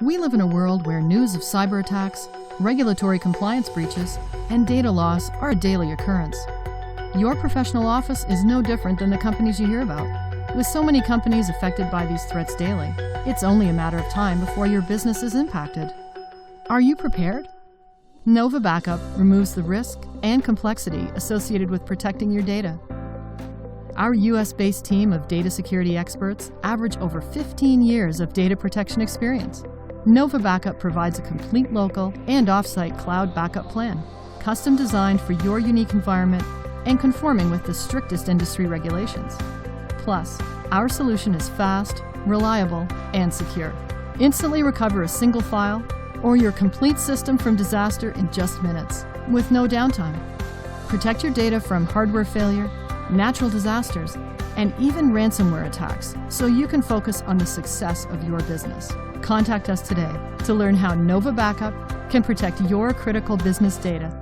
We live in a world where news of cyber attacks, regulatory compliance breaches, and data loss are a daily occurrence. Your professional office is no different than the companies you hear about. With so many companies affected by these threats daily, it's only a matter of time before your business is impacted. Are you prepared? NovaBACKUP removes the risk and complexity associated with protecting your data. Our US-based team of data security experts average over 15 years of data protection experience. NovaBACKUP provides a complete local and off-site cloud backup plan, custom designed for your unique environment and conforming with the strictest industry regulations. Plus, our solution is fast, reliable, and secure. Instantly recover a single file or your complete system from disaster in just minutes, with no downtime. Protect your data from hardware failure, natural disasters, and even ransomware attacks, so you can focus on the success of your business. Contact us today to learn how NovaBACKUP can protect your critical business data